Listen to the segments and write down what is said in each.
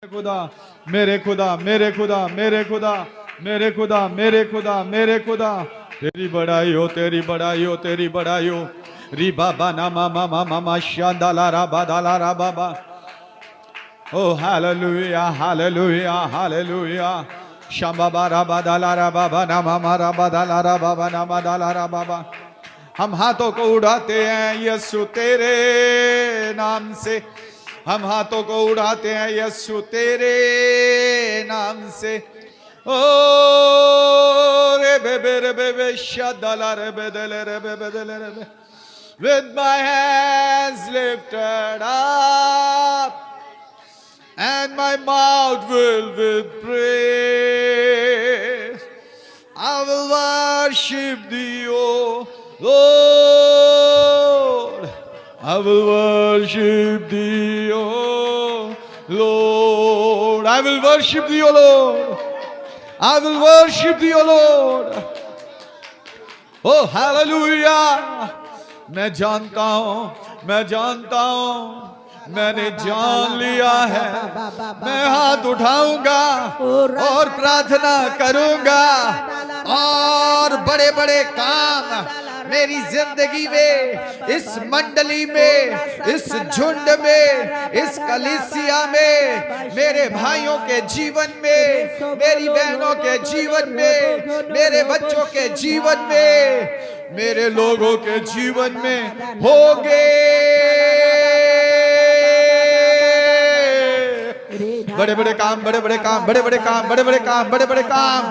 खुदा मेरे खुदा मेरे खुदा मेरे खुदा मेरे खुदा मेरे खुदा मेरे खुदा तेरी बड़ाई हो तेरी बड़ाई हो तेरी बड़ाई हो री बाबा ना मामा मामा मा शांदाला रा बादाला रा बाबा ओ हालेलुया हालेलुया हालेलुया शंबाबा रा बादाला रा बाबा ना मामा रा बादाला रा बाबा ना मादाला रा बाबा। हम हाथों को उड़ाते हैं यीशु तेरे नाम से, हम हाथों को उड़ाते हैं यीशु तेरे नाम से। ओ रे बे शादाला रे बेदले रे बेदले रे बे। With my hands lifted up and my mouth filled with praise, I will worship thee, O Lord. I will worship thee, O Lord. I will worship thee, O Lord. I will worship thee, O Lord. Oh, hallelujah. मैं जानता हूँ मैंने जान लिया है। मैं हाथ उठाऊंगा और प्रार्थना करूंगा और बड़े बड़े काम मेरी जिंदगी में, इस मंडली में, इस झुंड में, इस कलीसिया में, मेरे भाइयों के जीवन में, मेरी बहनों के जीवन में, मेरे बच्चों के जीवन में, मेरे लोगों के जीवन में होंगे। बड़े बड़े काम, बड़े बड़े काम, बड़े बड़े काम, बड़े बड़े काम, बड़े बड़े काम।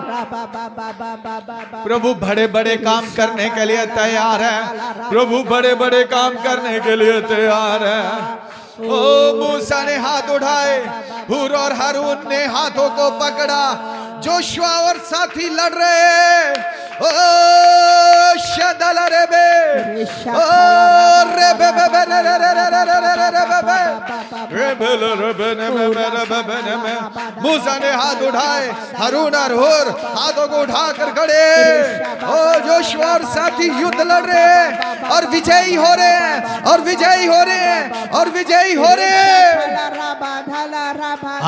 प्रभु बड़े बड़े काम करने के लिए तैयार है। प्रभु बड़े बड़े काम करने के लिए तैयार है। ओ मूसा ने हाथ उठाए, हूर और हारून ने हाथों को पकड़ा, जोशुआ और साथी लड़ रहे। ओ शदला रे बे, ओ रे बे बे बे रे रे रे रे रे रे रे बे बे रे बे रे बे ने बे रे बे बे ने में। मूसा ने हाथ उठाए, हारून और हूर हाथों को उठाकर खड़े। ओ जोशुआ और साथी युद्ध लड़ रहे हैं और विजयी हो रहे हैं और विजयी हो रहे हैं और विजयी हो रहे हैं।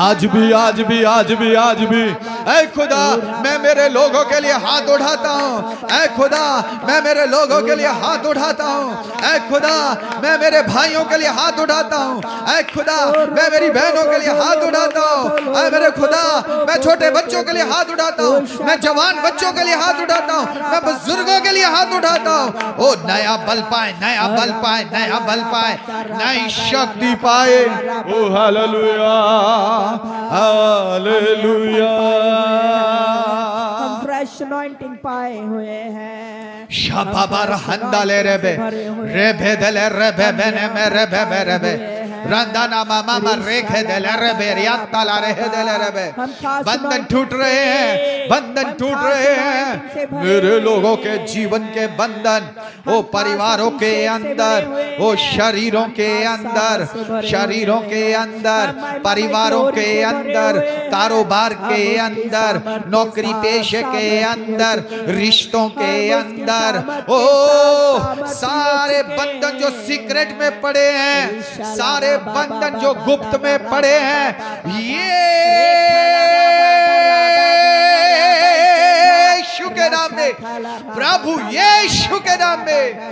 आज भी आज भी आज भी आज भी ऐ खुदा, मैं मेरे लोगों के लिए हाथ उठाता हूँ। ऐ खुदा, मैं मेरे लोगों के लिए हाथ उठाता हूँ। ऐ खुदा, मैं मेरे भाइयों के लिए हाथ उठाता हूँ। ऐ खुदा, मैं मेरी बहनों के लिए हाथ उठाता हूँ। ऐ मेरे खुदा, मैं छोटे बच्चों के लिए हाथ उठाता हूँ, मैं जवान बच्चों के लिए हाथ उठाता हूँ, मैं बुजुर्गों के लिए हाथ उठाता हूँ। ओ नया बल पाए, नया बल पाए, नया बल पाए, नई शक्ति पाए। ओ हालेलुया हालेलुया। फ्रेश अनॉइंटिंग पाए हुए हैं। शाबाबार हंदाले रेबे रेबे दले रेबे बने में रेबे रेबे रंदाना मामा मा रेखे दले रेबे रियाताला रेहे दले रेबे। बंधन टूट रहे हैं, बंधन टूट रहे हैं मेरे लोगों के जीवन के बंधन। ओ परिवारों के अंदर, ओ शरीरों के अंदर, शरीरों के अंदर, परिवारों के अंदर, कारोबार के अंदर, नौकरी पेशे के अंदर, रिश्तों के अंदर। ओ सारे बंधन जो सीक्रेट में पड़े हैं, सारे बंधन जो गुप्त में पड़े हैं, यीशु के नाम में, प्रभु यीशु के नाम में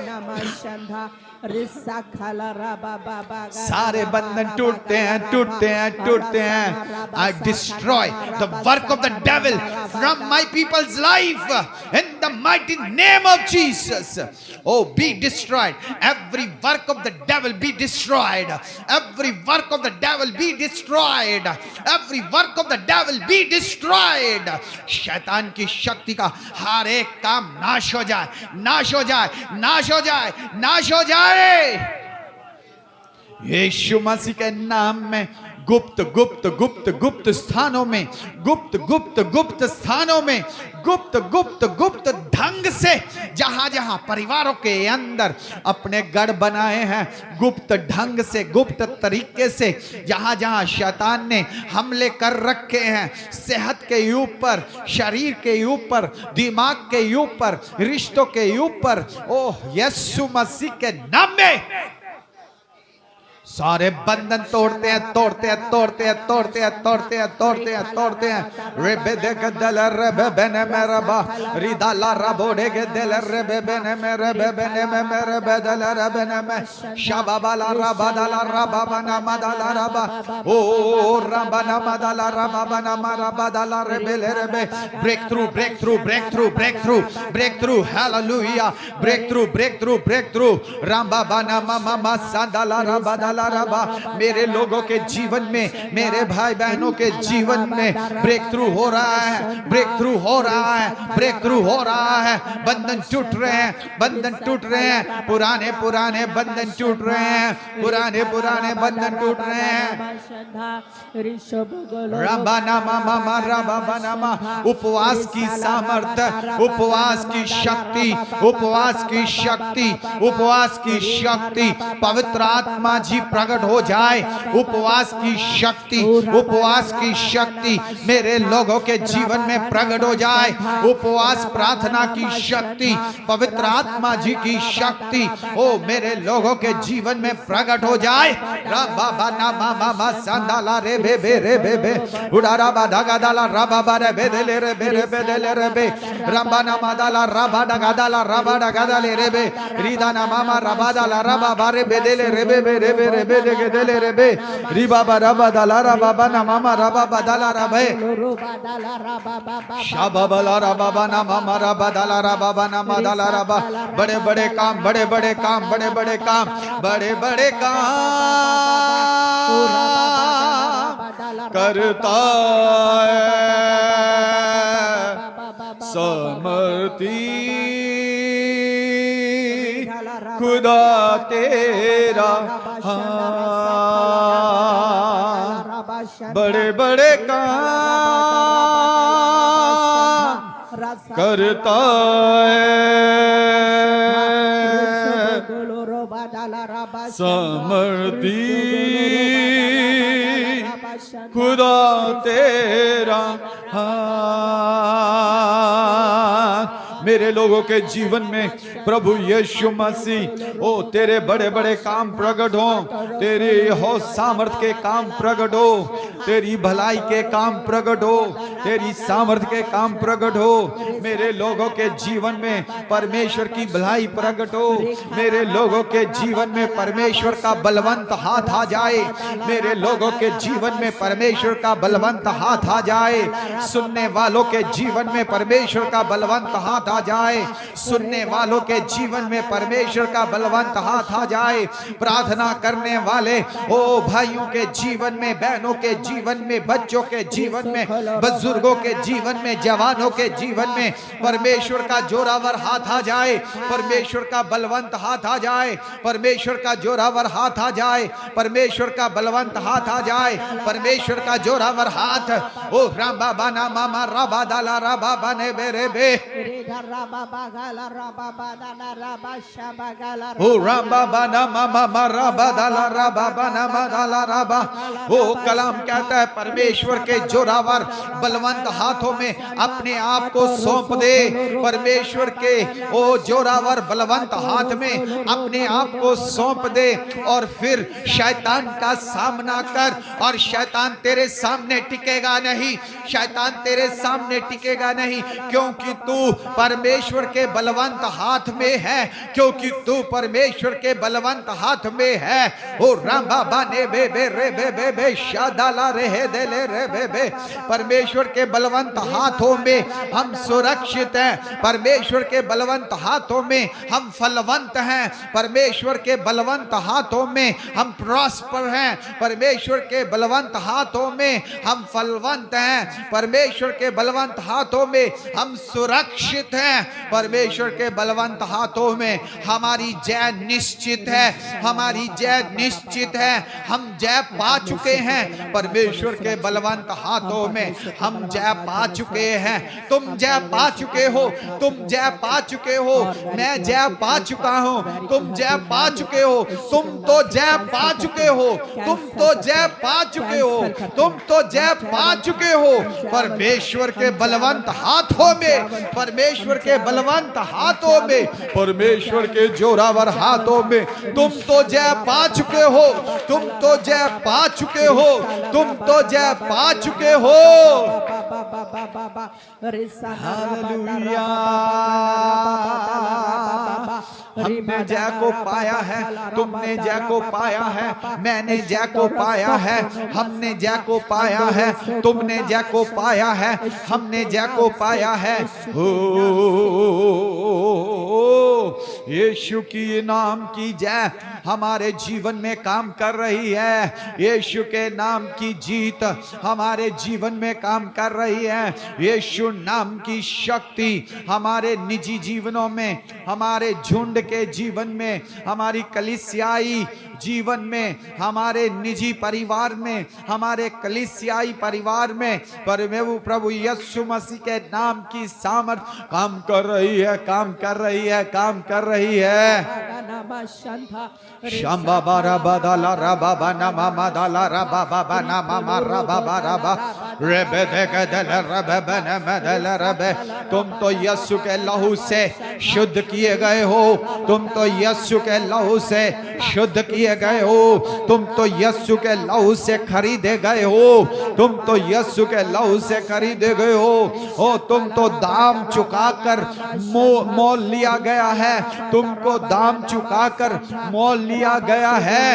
सारे बंधन टूटते हैं, टूटते हैं, टूटते हैं। I destroy the work of the devil from my people's life in the mighty name of Jesus. Oh, be destroyed. Every work of the devil be destroyed. Every work of the devil be destroyed. Every work of the devil be destroyed. शैतान की शक्ति का हर एक काम नाश हो जाए, नाश हो जाए, नाश हो जाए, नाश हो जाए। यीशु मसीह के नाम में गुप्त गुप्त गुप्त गुप्त स्थानों में, गुप्त गुप्त गुप्त स्थानों में, गुप्त गुप्त गुप्त ढंग से, जहां जहां परिवारों के अंदर अपने गढ़ बनाए हैं, गुप्त ढंग से, गुप्त तरीके से, जहां जहां शैतान ने हमले कर रखे हैं, सेहत के ऊपर, शरीर के ऊपर, दिमाग के ऊपर, रिश्तों के ऊपर, ओह यीशु मसीह के नाम में सारे बंधन तोड़ते हैं, तोड़ते हैं, तोड़ते हैं, तोड़ते हैं, तोड़ते हैं, तोड़ते हैं, तोड़ते हैं। रेबे दे गदल रेबे बने मेरा बा रिदा ला रबोड़े के दिल रेबे बने मेरे बेने में मेरे बेदल रेबे ने में शाबाबा ला रबा दला रबा बना मदला रबा ओ रबा ना मदला रबा बना मरबा दला रेबे ले रेबे breakthrough breakthrough breakthrough breakthrough breakthrough hallelujah breakthrough breakthrough breakthrough रबा बना मामा संदला रबा दला रबा मेरे लोगों के जीवन में, मेरे भाई बहनों के जीवन में ब्रेक थ्रू हो रहा है, ब्रेक थ्रू हो रहा है, ब्रेक थ्रू हो रहा है। बंधन टूट रहे हैं, बंधन टूट रहे हैं, पुराने पुराने बंधन टूट रहे हैं, पुराने पुराने बंधन टूट रहे हैं। उपवास की सामर्थ्य, उपवास की शक्ति, उपवास की शक्ति, उपवास की शक्ति, पवित्र आत्मा जी प्रकट हो जाए। उपवास की शक्ति, उपवास की शक्ति मेरे लोगों के जीवन में प्रकट हो जाए। उपवास प्रार्थना की शक्ति, पवित्र आत्मा जी की शक्ति ओ मेरे लोगों के जीवन में प्रकट हो जाए। रबा ना मामा संदाला रे बे बे उड़ारा बाधा गादाला रबा रे बे दे रे बे रे रबा ना मादाला रबा गादाला रबा गादाले रे बे रीदा ना मामा रबा दाला रबा बारे बे दे रे बे रे बे दे के दे रे बे री बाबा रबा दाला रबा ना मामा रबा बदाला रबे शाबाबला रबा ना मामा रबा दाला रबा ना मादाला रबा बड़े बड़े काम, बड़े बड़े काम, बड़े बड़े काम, बड़े बड़े काम करता है समर्थी खुदा तेरा। बड़े बड़े काम करता है समर्थी खुदा तेरा। मेरे लोगों के जीवन में प्रभु यीशु मसीह ओ तेरे बड़े बड़े काम प्रकट हो, तेरी हो सामर्थ के काम प्रकट हो, तेरी भलाई के काम प्रकट हो, तेरी सामर्थ के काम प्रकट हो। मेरे लोगों के जीवन में परमेश्वर की भलाई प्रकट हो, मेरे लोगों के जीवन में परमेश्वर का बलवंत हाथ आ जाए, मेरे लोगों के जीवन में परमेश्वर का बलवंत हाथ आ जाए, सुनने वालों के जीवन में परमेश्वर का बलवंत हाथ आ जाए, सुनने वालों के जीवन में परमेश्वर का बलवंत हाथ आ जाए। प्रार्थना करने वाले ओ भाइयों के जीवन में, बहनों के जीवन में, बच्चों के जीवन में, बुजुर्गों के जीवन में, जवानों के जीवन में परमेश्वर का जोरावर हाथ आ जाए, परमेश्वर का बलवंत हाथ आ जाए, परमेश्वर का जोरावर हाथ आ जाए, परमेश्वर का बलवंत हाथ आ जाए, परमेश्वर का जोरावर हाथ। ओ राम बाबा ना मामा राबा दाला राबा बने बेरे बे ओ राम बाबा ना मामा राबा दाला राबा बना मदाला राबा। ओ कलाम कहता है परमेश्वर के जोरावर बलवंत हाथों में अपने आप को सौंप दे, परमेश्वर के ओ जोरावर बलवंत हाथ में अपने आप को सौंप दे और फिर शैतान का सामना कर। और शैतान तेरे सामने टिकेगा नहीं, शैतान तेरे सामने टिकेगा नहीं, क्योंकि तू परमेश्वर के बलवंत हाथ में है, क्योंकि तू परमेश्वर के बलवंत हाथ में है। ओ राम बाबा ने बे बे रे बे शादाला रे दे ले रे बे। परमेश्वर के बलवंत हाथों में हम सुरक्षित हैं, परमेश्वर के बलवंत हाथों में हम फलवंत हैं, परमेश्वर के बलवंत हाथों में हम प्रॉस्पर हैं, परमेश्वर के बलवंत हाथों में हम फलवंत हैं, परमेश्वर के बलवंत हाथों में हम सुरक्षित हैं, परमेश्वर के बलवंत हाथों में हमारी जय निश्चित है, हमारी जय निश्चित है, हम जय पा चुके हैं, परमेश्वर के बलवंत हाथों में हम जय पा चुके हैं। तुम जय पा चुके हो, तुम जय पा चुके हो, मैं जय पा चुका हूं, तुम जय पा चुके हो, तुम तो जय पा चुके हो, तुम तो जय पा चुके हो, तुम तो जय पा चुके हो। परमेश्वर के बलवंत हाथों में, परमेश्वर परमेश्वर के बलवंत हाथों में, परमेश्वर के जोरावर हाथों में तुम तो जय पा चुके हो, तुम तो जय पा चुके हो, तुम तो जय पा चुके हो। हालेलुया। हमने जय को पाया है, तुमने जय को पाया है, मैंने जय को पाया है, हमने जय को पाया है, तुमने जय को पाया है, हमने जय को पाया है। हो यीशु की नाम की जय हमारे जीवन में काम कर रही है। यीशु के नाम की जीत हमारे जीवन में काम कर रही है। यीशु नाम की शक्ति हमारे निजी जीवनों में, हमारे झुंड के जीवन में, हमारी कलीसियाई जीवन में, हमारे निजी परिवार में, हमारे कलीसियाई परिवार में प्रभु यीशु मसीह के नाम की सामर्थ काम कर रही है, काम कर रही है, काम कर रही है। शंबा बारा बदाला रबा बना मामा दाला रबा बाबा ना मामा रबा बाबा रेबे देखे दल रबे बने मदल रबे। तुम तो यीशु के लहू से शुद्ध किए गए हो, तुम तो यीशु के लहू से शुद्ध किए गए हो, तुम तो यीशु के लहू से खरीदे गए हो, तुम तो यीशु के लहू से खरीदे गए हो। ओ तुम तो दाम चुकाकर मोल लिया गया है, तुमको दाम चुकाकर मोल लिया गया है।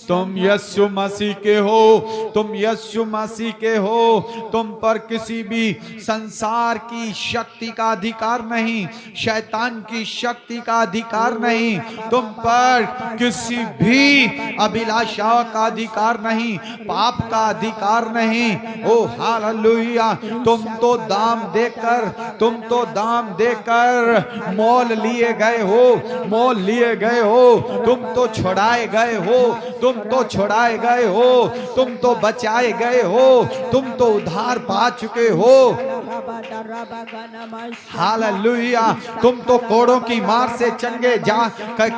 तुम यीशु मसीह के हो, तुम यीशु मसीह के हो। तुम पर किसी भी संसार की शक्ति का अधिकार नहीं, शैतान की शक्ति का अधिकार नहीं, तुम पर किसी भी अभिलाषा का अधिकार नहीं, पाप का अधिकार नहीं। ओ हालेलुया। तुम तो दाम देकर, तुम तो दाम देकर मोल लिए गए हो, मोल लिए गए हो, तुम तो छुड़ाए गए हो, तुम तो छुड़ाए गए हो, तुम तो बचाए गए हो, तुम तो उद्धार पा चुके हो। हालेलुया। तुम तो कोड़ों की मार से चंगे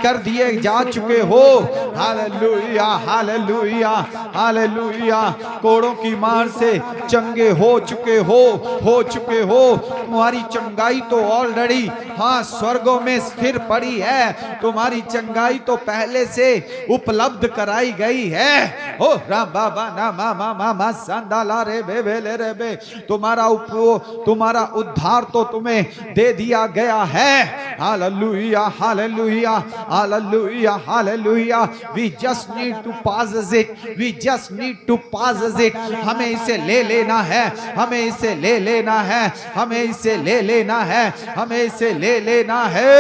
कर दिए जा चुके हो। Hallelujah, hallelujah, hallelujah. कोड़ों की मार से चंगे हो चुके हो। तुम्हारी चंगाई तो ऑलरेडी हाँ स्वर्गों में स्थिर पड़ी है, तुम्हारी चंगाई तो पहले से उपलब्ध कराई गई है। ओ राम बाबा ना मामा मामा संदाला रे बे बेले रे बे। तुम्हारा उद्धार तो तुम्हें दे दिया गया है। Hallelujah, hallelujah, hallelujah, hallelujah. We just need to possess it. We just need to possess it. हमें इसे ले लेना है, हमें इसे ले लेना है, हमें इसे ले लेना है, हमें इसे ले लेना है।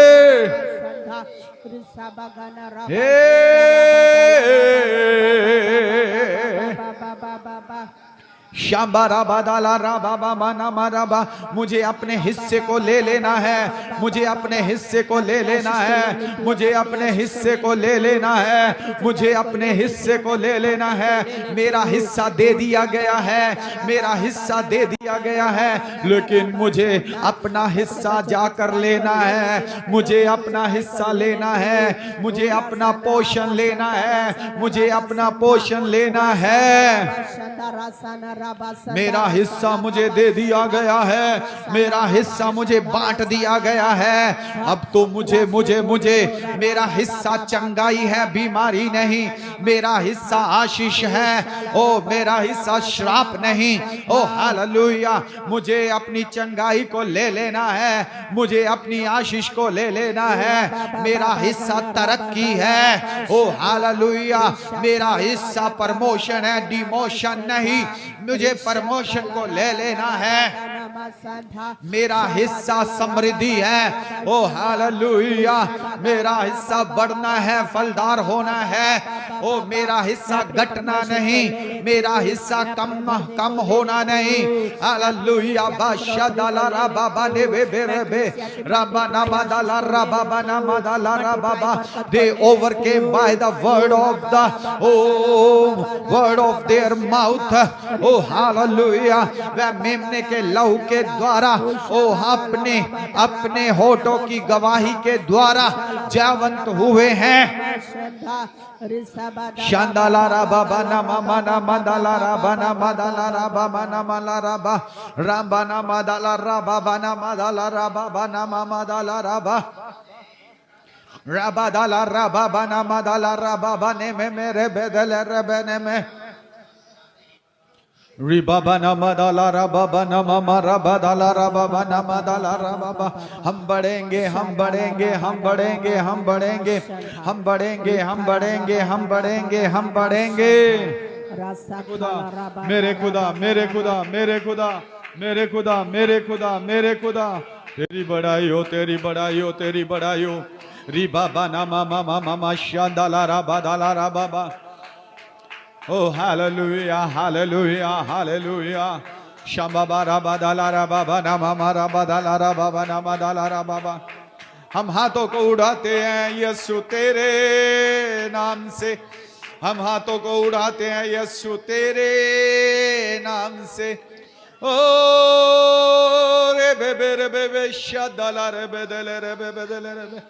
शाबारा बादाला राबा माना माराबा। मुझे अपने हिस्से को ले लेना है, मुझे अपने हिस्से को ले लेना है, मुझे अपने हिस्से को ले लेना है, मुझे अपने हिस्से को ले लेना है। मेरा हिस्सा दे दिया गया है, मेरा हिस्सा दे दिया गया है, लेकिन मुझे अपना हिस्सा जाकर लेना है, मुझे अपना हिस्सा लेना है, मुझे अपना पोषण लेना है, मुझे अपना पोषण लेना है। मेरा हिस्सा मुझे दे दिया गया है, मेरा हिस्सा मुझे बांट दिया गया है। अब तो मुझे मुझे मुझे मेरा हिस्सा चंगाई है, बीमारी नहीं। मेरा हिस्सा आशीष है, ओ मेरा हिस्सा श्राप नहीं। ओ हालेलुया। मुझे अपनी चंगाई को ले लेना है, मुझे अपनी आशीष को ले लेना है। मेरा हिस्सा तरक्की है। ओ हालेलुया। मेरा हिस्सा प्रमोशन है, डिमोशन नहीं। मुझे प्रमोशन को ले लेना है। मेरा हिस्सा समृद्धि है। ओ हालेलुया। मेरा हिस्सा बढ़ना है, फलदार होना है। ओ मेरा हिस्सा घटना नहीं, मेरा हिस्सा कम होना नहीं। हालेलुया। बाशादाला राबा ने बे राबा ना मादाला राबा ना मादाला राबा। They overcame by the word of their mouth. Oh hallelujah. वह मेमने के लहू के द्वारा, ओ अपने होठों की गवाही के द्वारा जयवंत हुए हैं। Shandala raba bana mama na madala raba na madala raba bana mala raba ramba na madala raba bana madala raba bana mama dala raba raba dala raba bana madala raba bane me mere bedele rebene me Riba bana madala raba bana mama raba dala raba bana madala raba ba हम बढ़ेंगे हम बढ़ेंगे हम बढ़ेंगे हम बढ़ेंगे हम बढ़ेंगे हम बढ़ेंगे हम बढ़ेंगे हम बढ़ेंगे खुदा मेरे खुदा मेरे खुदा मेरे खुदा मेरे खुदा मेरे खुदा मेरे खुदा तेरी बड़ाई हो तेरी बड़ाई हो तेरी बड़ाई हो रिबा बना मामा मामा शांदाला रबा दाला रबा बा Oh, hallelujah, hallelujah, hallelujah. Shamba raba dala raba bana mama raba dala raba bana madala raba ba. हम हाथों को उड़ाते हैं यीशु तेरे नाम से हम हाथों को उड़ाते हैं यीशु तेरे नाम से ओ रे बे शादला रे बेदले रे बेदले रे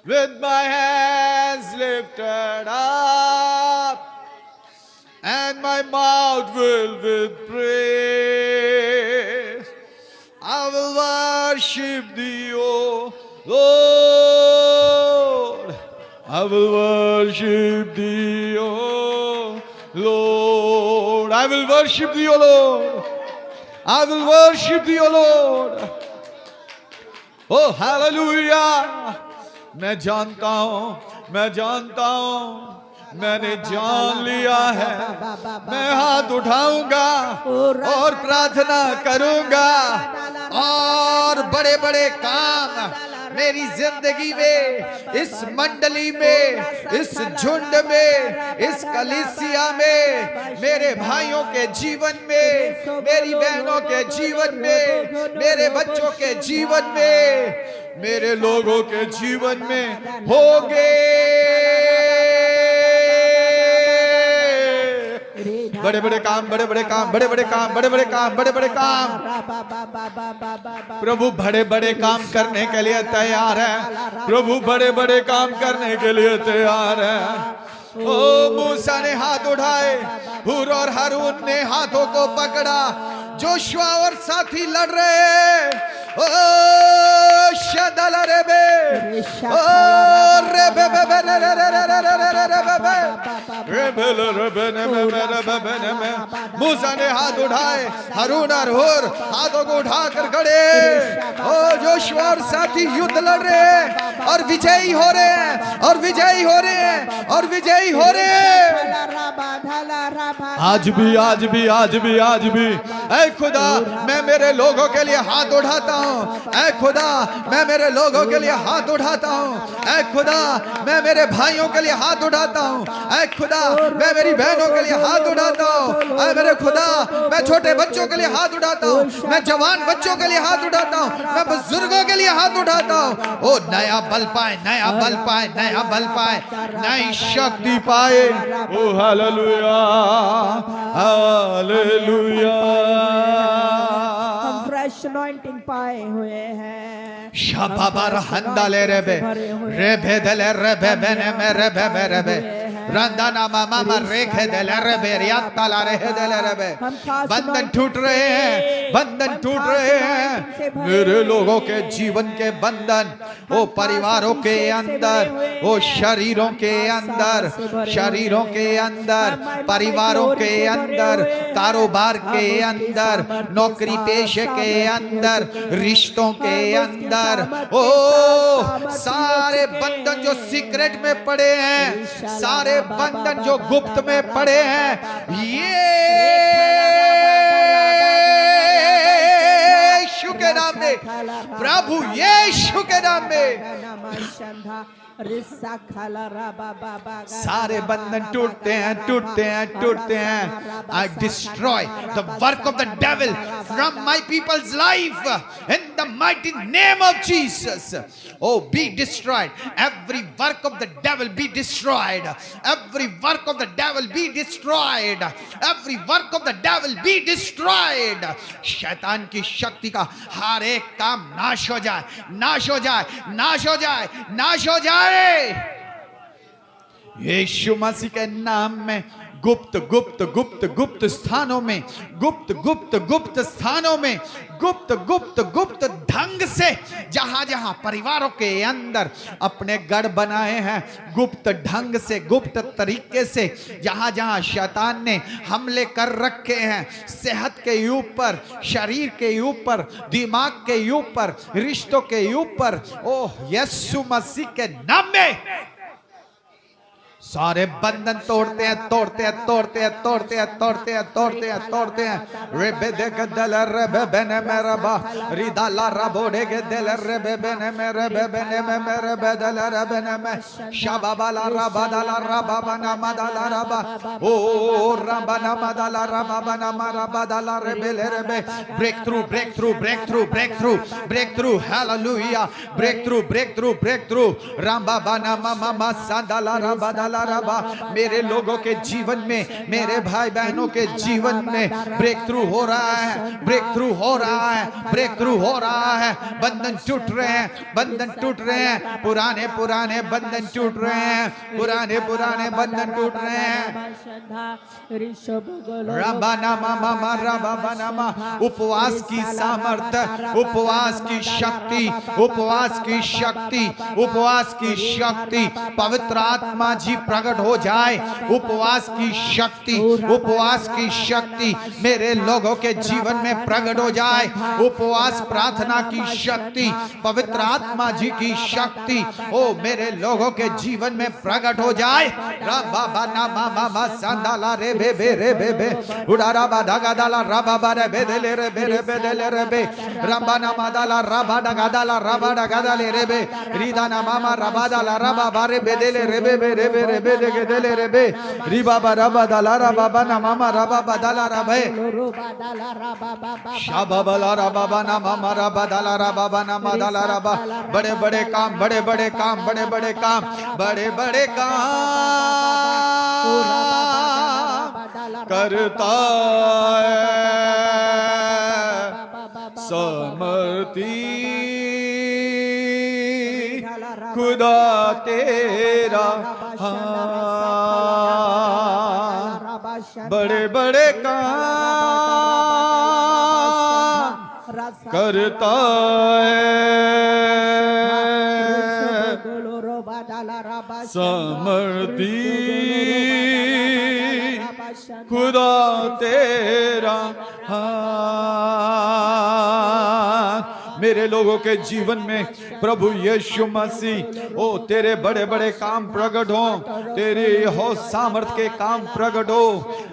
with my hands lifted up and my mouth filled with praise. I will worship thee, O Lord. I will worship thee, O Lord. I will worship thee, O Lord. I will worship thee, O Lord. Oh, hallelujah. मैं जानता हूँ मैंने जान लिया है मैं हाथ उठाऊंगा और प्रार्थना करूंगा और बड़े बड़े काम मेरी जिंदगी में इस मंडली में इस झुंड में इस कलीसिया में मेरे भाइयों के जीवन में मेरी बहनों के जीवन में मेरे बच्चों के जीवन में मेरे लोगों के जीवन में होंगे बड़े बड़े काम बड़े बड़े काम बड़े बड़े काम बड़े बड़े काम बड़े बड़े काम प्रभु बड़े बड़े काम करने के लिए तैयार है प्रभु बड़े बड़े काम करने के लिए तैयार है ओ मूसा ने हाथ उठाए हूर और हारून ने हाथों को पकड़ा जोशुआ और साथी लड़ रहे ओ शदला रेबे ओ रेबे बेबे रेबे रेबे मूसा ने हाथ उठाए हारून और हूर हाथों को उठाकर खड़े ओ जोशुआ और साथी युद्ध लड़ रहे हैं और विजयी हो रहे हैं और विजयी हो रहे हैं और विजयी हो रहे हैं आज भी ऐ खुदा मैं मेरे लोगों के लिए हाथ उठाता हूँ ऐ खुदा मैं मेरे लोगों के लिए हाथ उठाता हूँ ऐ खुदा मैं मेरे भाइयों के लिए हाथ उठाता हूँ ऐ खुदा मैं मेरी बहनों के लिए हाथ उठाता हूँ ऐ मेरे खुदा मैं छोटे बच्चों के लिए हाथ उठाता हूँ मैं जवान बच्चों के लिए हाथ उठाता हूँ मैं बुजुर्गों के लिए हाथ उठाता हूँ ओ नया बल पाए नया बल पाए नया बल पाए नई शक्ति पाए ओ हालेलुया हालेलुया हम फ्रेश अनॉइंटिंग पाए हुए हैं शाबाबार हंदाले रेबे रेबे दले रेबे बेने में रेबे रेबे रंदाना मामा रेखे दले रेबे रियाताला रेहे दले रेबे बंधन टूट रहे हैं मेरे लोगों के जीवन के बंधन ओ परिवारों के अंदर ओ शरीरों के अंदर परिवारों के अंदर कारोबार के अंदर नौकरी पेशे के अंदर रिश्तों के अंदर ओ सारे बंधन जो सीक्रेट में पड़े हैं सारे बंधन जो गुप्त में पड़े हैं यीशु के नाम में प्रभु यीशु के नाम में सारे बंधन टूटते हैं I destroy the work of the devil from my people's life in the mighty name of Jesus. Oh, be destroyed. Every work of the devil be destroyed. Every work of the devil be destroyed. Every work of the devil be destroyed. शैतान की शक्ति का हर एक काम नाश हो जाए यीशु मसीह के नाम में गुप्त गुप्त गुप्त गुप्त स्थानों में, गुप्त गुप्त गुप्त स्थानों में, गुप्त गुप्त गुप्त ढंग से, जहां जहां परिवारों के अंदर अपने गढ़ बनाए हैं, गुप्त ढंग से, गुप्त तरीके से, जहां जहां शैतान ने हमले कर रखे हैं, सेहत के ऊपर, शरीर के ऊपर, दिमाग के ऊपर, रिश्तों के ऊपर, ओह यीशु मसीह के नाम में सारे बंधन तोड़ते हैं, तोड़ते हैं, तोड़ते हैं, तोड़ते हैं, तोड़ते हैं, तोड़ते हैं, तोड़ते हैं। रेबे दे गदल रेबे बने मेरा बा रिदाला रबोड़े के दिल रेबे बने मेरे बेने में मेरे बेदल रेबे ने में शाबाबाला रबादाला रबाबना मदाला रबा ओ रबाना मदाला रबाबना मराबादाला रेबे रेबे breakthrough breakthrough breakthrough breakthrough breakthrough hallelujah breakthrough breakthrough breakthrough रबाबना मामा सांदाला रबादाला रबा मेरे लोगों के जीवन में, मेरे भाई बहनों के जीवन में ब्रेक थ्रू हो रहा है, ब्रेक थ्रू हो रहा है, ब्रेक थ्रू हो रहा है। बंधन टूट रहे हैं, बंधन टूट रहे हैं, पुराने पुराने बंधन टूट रहे हैं, पुराने पुराने बंधन टूट रहे हैं। रबाना मामा रबाना मा उपवास की सामर्थ्य, उपवास की शक्ति, उपवास की शक्ति, उपवास की शक्ति, पवित्र आत्मा जी प्रकट हो जाए। उपवास की शक्ति, उपवास की शक्ति मेरे लोगों के जीवन में प्रकट हो जाए। उपवास प्रार्थना की शक्ति, पवित्र आत्मा जी की शक्ति ओ मेरे लोगों के जीवन में प्रकट हो जाए। रबाबा ना मामा संदाला रे बे बे रे बे बे उड़ारा बाधा गादाला रबाबा रे बे दे ले रे बे रे बे दे ले रे बे रबाना मादाला रबाडा गादाला रबाडा गादाले रे बे रिदाना मामा रबादाला रबाबा रे बे दे ले रे बे रे बे रे बे दे के दे ले रे बे रिबाबा रबादाला रबाबा ना मामा रबाबा दाला रबे शाबाबाला रबाबा ना मामा रबादाला रबाबा ना मादाला रबा बड़े बड़े काम, बड़े बड़े काम, बड़े बड़े काम, बड़े बड़े काम करता है समर्थी खुदा तेरा। हाँ बड़े बड़े काम करता है समर्थी खुदा तेरा। हाँ मेरे लोगों के जीवन में प्रभु यीशु मसीह ओ तेरे बड़े बड़े काम प्रकट हो, तेरी हो सामर्थ के काम प्रकट हो,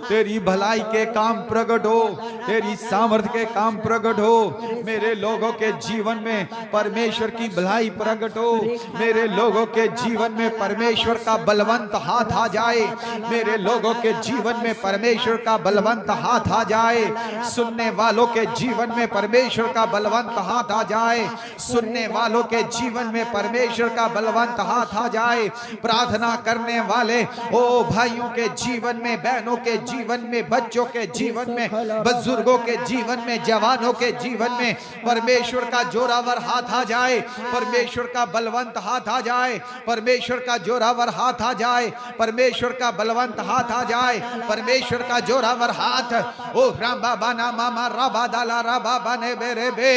तेरी भलाई के काम प्रकट हो, तेरी सामर्थ के काम प्रकट हो। मेरे लोगों के जीवन में परमेश्वर की भलाई प्रकट हो, मेरे लोगों के जीवन में परमेश्वर का बलवंत हाथ आ जाए, मेरे लोगों के जीवन में परमेश्वर का बलवंत हाथ आ जाए, सुनने वालों के जीवन में परमेश्वर का बलवंत हाथ आ जाए, सुनने वालों के जीवन में परमेश्वर का बलवंत हाथ आ जाए। प्रार्थना करने वाले ओ भाइयों के जीवन में, बहनों के जीवन में, बच्चों के जीवन में, बुजुर्गों के जीवन में, जवानों के जीवन में परमेश्वर का जोरावर हाथ आ जाए, परमेश्वर का बलवंत हाथ आ जाए, परमेश्वर का जोरावर हाथ आ जाए, परमेश्वर का बलवंत हाथ आ जाए, परमेश्वर का जोरावर हाथ। ओ राम बाबा ना मामा राबा दाला राबा बने बेरे बे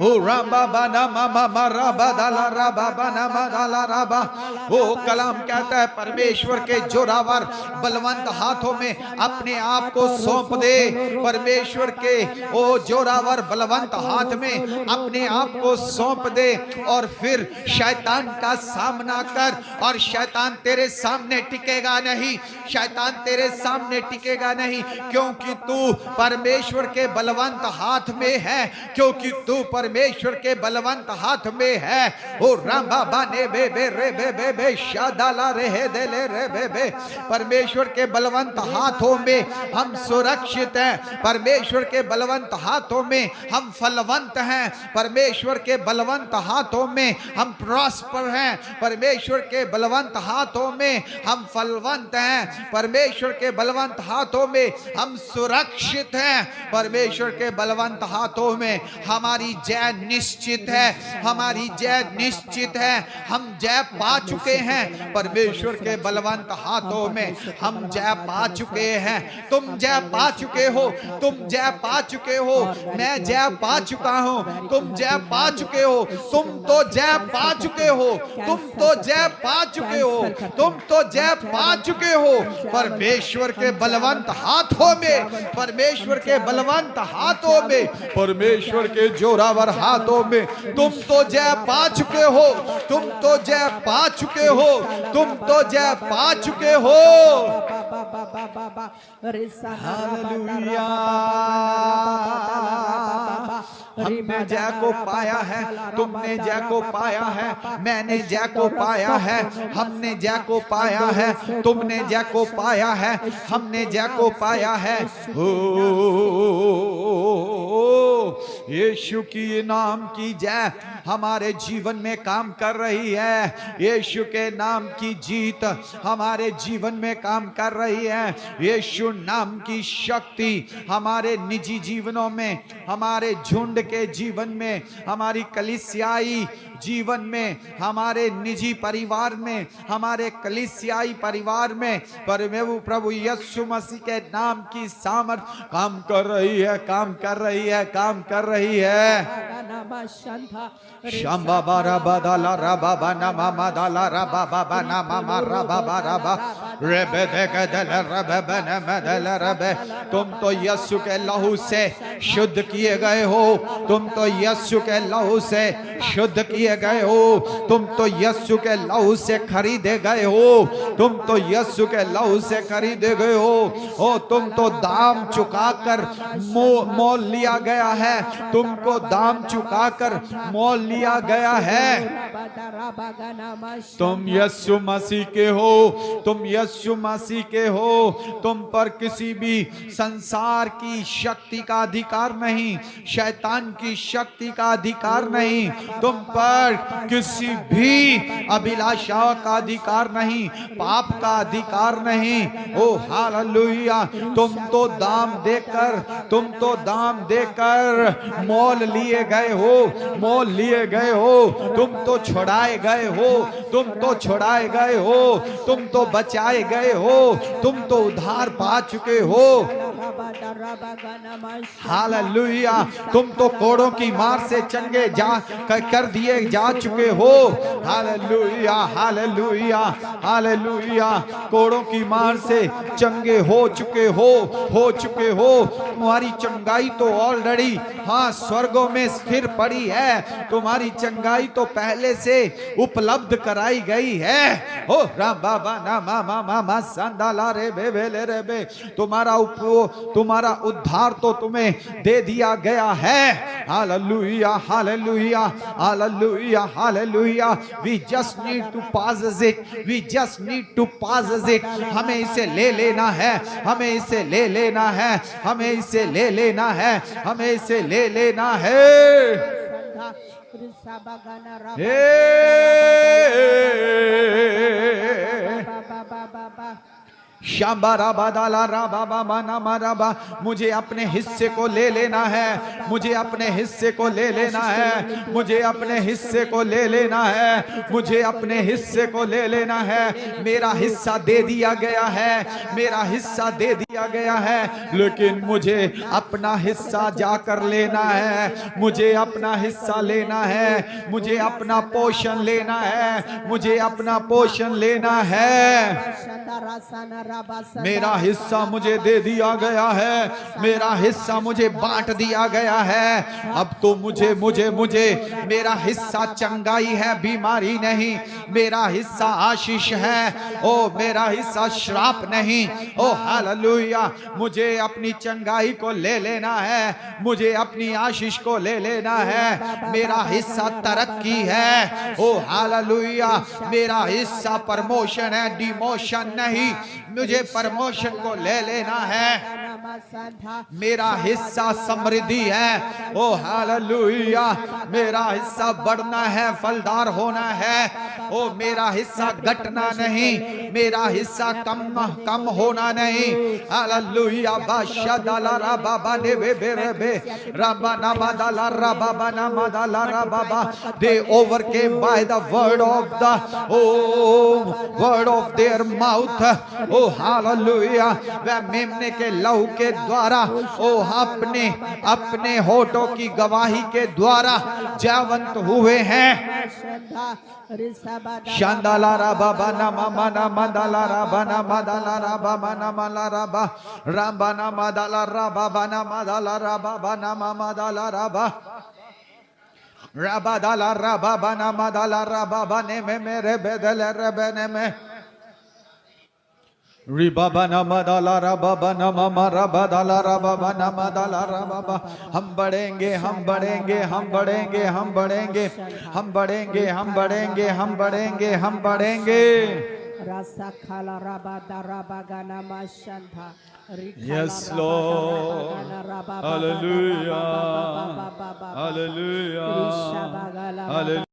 ओ राम बाबा ना मामा राबा दाला राबा बना मदाला राबा। ओ कलाम कहता है परमेश्वर के जोरावर बलवंत हाथों में अपने आप को सौंप दे, परमेश्वर के ओ जोरावर बलवंत हाथ में अपने आप को सौंप दे और फिर शैतान का सामना कर। और शैतान तेरे सामने टिकेगा नहीं, शैतान तेरे सामने टिकेगा नहीं, क्योंकि तू परमेश्वर के बलवंत हाथ में है, क्योंकि तू परमेश्वर के बलवंत हाथ में है। ओ राम बाबा ने बे बे रे बे बे बे शादाला रे दे ले रे बे बे परमेश्वर के बलवंत हाथों में हम सुरक्षित हैं, परमेश्वर के बलवंत हाथों में हम फलवंत हैं, परमेश्वर के बलवंत हाथों में हम प्रॉस्पर हैं, परमेश्वर के बलवंत हाथों में हम फलवंत हैं, परमेश्वर के बलवंत हाथों में हम सुरक्षित निश्चित है, परमेश्वर के बलवंत हाथों में हमारी जय निश्चित है, हमारी जय निश्चित है। हम जय पा चुके हैं, परमेश्वर के बलवंत हाथों में हम जय पा चुके हैं। तुम जय पा चुके हो, तुम जय पा चुके हो, मैं जय पा चुका हूं, तुम जय पा चुके हो, तुम तो जय पा चुके हो, तुम तो जय पा चुके हो, तुम तो जय पा चुके हो। परमेश्वर के बलवंत हाथों में, परमेश्वर के बलवंत हाथों में, परमेश्वर के जोरावर हाथों में तुम तो जय पा चुके हो, तुम तो जय पा चुके हो, तुम तो जय पा चुके हो। हालेलुया। हमने जय को पाया है, तुमने जय को पाया है, मैंने जय को पाया है, हमने जय को पाया है, तुमने जय को पाया है, हमने जय को पाया है। हो यीशु की नाम की जय हमारे जीवन में काम कर रही है। यीशु के नाम की जीत हमारे जीवन में काम कर रही है। यीशु नाम की शक्ति हमारे निजी जीवनों में, हमारे झुंड के जीवन में, हमारी कलीसियाई जीवन में, हमारे निजी परिवार में, हमारे कलीसियाई परिवार में प्रभु यीशु मसीह के नाम की सामर्थ काम कर रही है, काम कर रही है, काम कर रही है। शंबा बारा बदाला रबा बना मामा दाला रबा बाबा ना मामा रबा बारा बा रेबे देखे दल रबे बने मदल रबे। तुम तो यीशु के लहू से शुद्ध किए गए हो, तुम तो यीशु के लहू से शुद्ध किए गए हो, तुम तो यीशु के लहू से खरीदे गए हो, तुम तो यीशु के लहू से खरीदे गए हो। ओ तुम तो दाम चुकाकर मोल लिया गया है, तुमको दाम चुकाकर मोल लिया गया है। तुम यीशु मसीह के हो, तुम यीशु मसीह के हो। तुम पर किसी भी संसार की शक्ति का अधिकार नहीं, शैतान की शक्ति का अधिकार नहीं, तुम पर किसी भी अभिलाषा का अधिकार नहीं, पाप का अधिकार नहीं। ओ हालेलुया। तुम तो दाम देकर, तुम तो दाम देकर मोल लिए गए हो, मोल लिए गए हो, तुम तो छुड़ाए गए हो, तुम तो छुड़ाए गए हो, तुम तो बचाए गए हो, तुम तो उद्धार पा चुके हो। हालेलुया। तुम तो कोड़ों की मार से चंगे कर दिए जा चुके हो। Hallelujah, hallelujah, hallelujah. कोड़ों की मार से चंगे हो चुके हो। तुम्हारी चंगाई तो ऑलरेडी हाँ स्वर्गों में स्थिर पड़ी है, तुम्हारी चंगाई तो पहले से उपलब्ध कराई गई है। ओ राम बाबा ना मामा मामा संदाला रे बे बेले रे बे। तुम्हारा उद्धार तो तुम्हें दे दिया गया है। Hallelujah, hallelujah, hallelujah, hallelujah. We just need to possess it. We just need to possess it. हमें इसे ले लेना है, हमें इसे ले लेना है, हमें इसे ले लेना है, हमें इसे ले लेना है। शाम्बारा बादाला राबा बाबा नामा राबा। मुझे अपने हिस्से को ले लेना है, मुझे अपने हिस्से को ले लेना है, मुझे अपने हिस्से को ले लेना है, मुझे अपने हिस्से को ले लेना है। मेरा हिस्सा दे दिया गया है, मेरा हिस्सा दे दिया गया है, लेकिन मुझे अपना हिस्सा जाकर लेना है, मुझे अपना हिस्सा लेना है, मुझे अपना पोषण लेना है, मुझे अपना पोषण लेना है। मेरा हिस्सा मुझे दे दिया गया है, मेरा हिस्सा मुझे बांट दिया गया है। अब तो मुझे मेरा हिस्सा चंगाई है, बीमारी नहीं। मेरा हिस्सा आशीष है, ओ मेरा हिस्सा श्राप नहीं। ओ हालेलुया। मुझे अपनी चंगाई को ले लेना है, मुझे अपनी आशीष को ले लेना है। मेरा हिस्सा तरक्की है। ओ हालेलुया। मेरा हिस्सा प्रमोशन है, डिमोशन नहीं। मुझे प्रमोशन को ले लेना है। मेरा हिस्सा समृद्धि है। ओ हालेलुया, मेरा हिस्सा बढ़ना है, फलदार होना है। ओ मेरा हिस्सा घटना नहीं, मेरा हिस्सा कम होना नहीं। हालेलुया, बाशादाला रा बाबा ने बे राबा नामा दाला रा बाबा नामा दाला रा बाबा। They overcame by the word of their mouth. Oh hallelujah, वह मेमने के लहू के द्वारा, ओ अपने होठों की गवाही के द्वारा जयवंत हुए हैं। शांदाला रा बाबा ना मामा ना मदाला रा बना मदाला रा बाबा ना माला रा बा राबा ना मदाला रा बाबा ना मदाला रा बाबा ना मामा दाला रा बा राबा दाला रा बाबा ना मदाला रा बाबा ने में मेरे बेदल रबने में री बाबा ना मदाला रा बाबा ना मामा राबा दाला रा बाबा ना मदाला रा बाबा। हम बढ़ेंगे, हम बढ़ेंगे, हम बढ़ेंगे, हम बढ़ेंगे, हम बढ़ेंगे, हम बढ़ेंगे, हम बढ़ेंगे, हम बढ़ेंगे। Yes, Lord. Hallelujah. Hallelujah. Hallelujah.